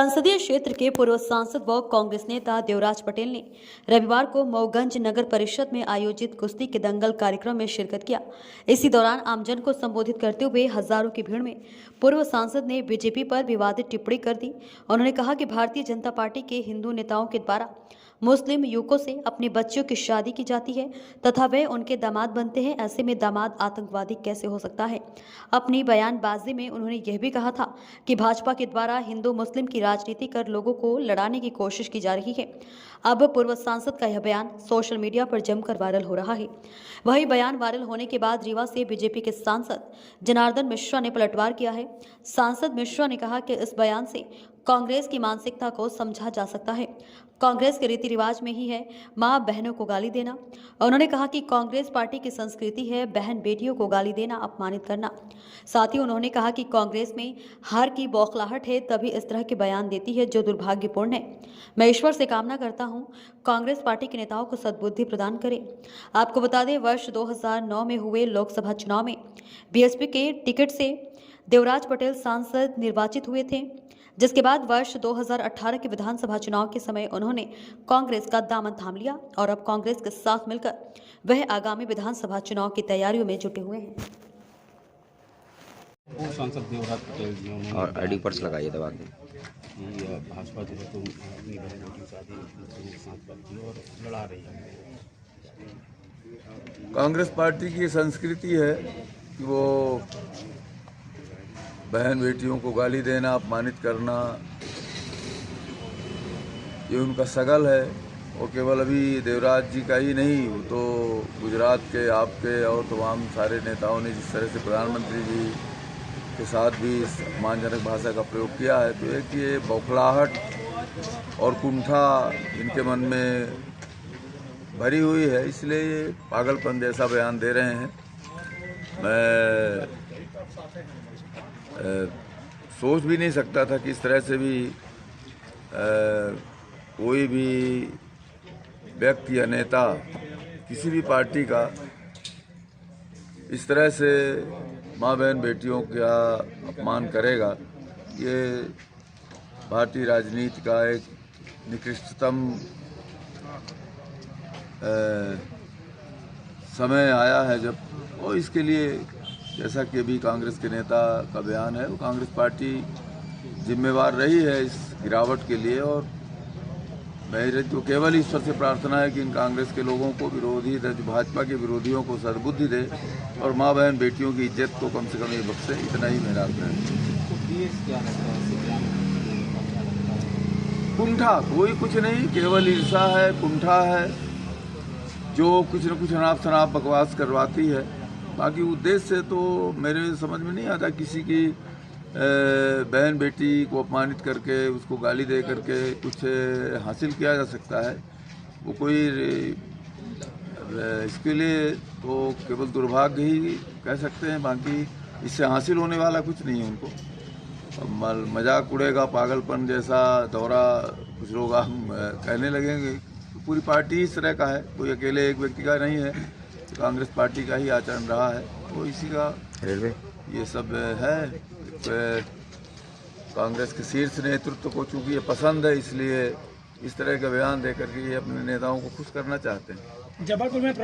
संसदीय क्षेत्र के पूर्व सांसद व कांग्रेस नेता देवराज पटेल ने रविवार को मऊगंज नगर परिषद में आयोजित कुश्ती के दंगल कार्यक्रम में शिरकत किया। इसी दौरान आमजन को संबोधित करते हुए हजारों की भीड़ में पूर्व सांसद ने बीजेपी पर विवादित टिप्पणी कर दी। उन्होंने कहा कि भारतीय जनता पार्टी के हिंदू नेताओं के द्वारा मुस्लिम युवकों से अपने बच्चों की शादी की जाती है तथा वे उनके दामाद बनते हैं। ऐसे में दामाद आतंकवादी कैसे हो सकता है। अपनी बयानबाजी में उन्होंने यह भी कहा था कि भाजपा के द्वारा हिंदू मुस्लिम की राजनीति कर लोगों को लड़ाने की कोशिश की जा रही है। अब पूर्व सांसद का यह बयान सोशल मीडिया पर जमकर वायरल हो रहा है। वही बयान वायरल होने के बाद रीवा से बीजेपी के सांसद जनार्दन मिश्रा ने पलटवार किया है। सांसद मिश्रा ने कहा कि इस बयान से कांग्रेस की मानसिकता को समझा जा सकता है। कांग्रेस के रीति रिवाज में ही है मां बहनों को गाली देना। उन्होंने कहा कि कांग्रेस पार्टी की संस्कृति है बहन बेटियों को गाली देना, अपमानित करना। साथ ही उन्होंने कहा कि कांग्रेस में हार की बौखलाहट है, तभी इस तरह के बयान देती है जो दुर्भाग्यपूर्ण है। मैं ईश्वर से कामना करता हूं कांग्रेस पार्टी के नेताओं को सद्बुद्धि प्रदान करे। आपको बता दें, वर्ष 2009 में हुए लोकसभा चुनाव में बीएसपी के टिकट से देवराज पटेल सांसद निर्वाचित हुए थे, जिसके बाद वर्ष 2018 के विधानसभा चुनाव के समय उन्होंने कांग्रेस का दामन थाम लिया और अब कांग्रेस के साथ मिलकर वह आगामी विधानसभा चुनाव की तैयारियों में जुटे हुए हैं। सांसद देवराज पटेल जी और आईडी पर्स लगाइए दबा के कि भाजपा जो है तो अपनी बहनों की शादी मुस्लिमों के साथ करती है और लड़ा रही है। कांग्रेस पार्टी की संस्कृति है कि वो बहन बेटियों को गाली देना, अपमानित करना, ये उनका सगल है। और केवल अभी देवराज जी का ही नहीं, वो तो गुजरात के, आपके और तमाम सारे नेताओं ने जिस तरह से प्रधानमंत्री जी के साथ भी सम्मानजनक भाषा का प्रयोग किया है, तो एक ये बौखलाहट और कुंठा इनके मन में भरी हुई है, इसलिए ये पागलपन जैसा बयान दे रहे हैं। मैं सोच भी नहीं सकता था कि इस तरह से भी कोई भी व्यक्ति या नेता किसी भी पार्टी का इस तरह से माँ बहन बेटियों का अपमान करेगा। ये भारतीय राजनीति का एक निकृष्टतम समय आया है जब, और इसके लिए जैसा कि अभी कांग्रेस के नेता का बयान है, वो कांग्रेस पार्टी जिम्मेवार रही है इस गिरावट के लिए। और मेरे तो केवल ईश्वर से प्रार्थना है कि इन कांग्रेस के लोगों को, विरोधी जो भाजपा के विरोधियों को सद्बुद्धि दे और माँ बहन बेटियों की इज्जत को कम से कम ये बख्शे। इतना ही मेरा आग्रह है। कुंठा कोई कुछ नहीं, केवल ईर्षा है, कुंठा है जो कुछ न कुछ अनाप शनाप बकवास करवाती है। बाकी उद्देश्य तो मेरे समझ में नहीं आता किसी की बहन बेटी को अपमानित करके, उसको गाली दे करके कुछ हासिल किया जा सकता है। वो कोई इसके लिए तो केवल दुर्भाग्य ही कह सकते हैं, बाकी इससे हासिल होने वाला कुछ नहीं है उनको। मजाक उड़ेगा, पागलपन जैसा दौरा कुछ लोग हम कहने लगेंगे। तो पूरी पार्टी इस तरह का है, कोई अकेले एक व्यक्ति का नहीं है, तो कांग्रेस पार्टी का ही आचरण रहा है। तो इसी का ये सब है। कांग्रेस के शीर्ष नेतृत्व को चूंकि ये पसंद है, इसलिए इस तरह का बयान देकर के ये अपने नेताओं को खुश करना चाहते हैं। जबलपुर में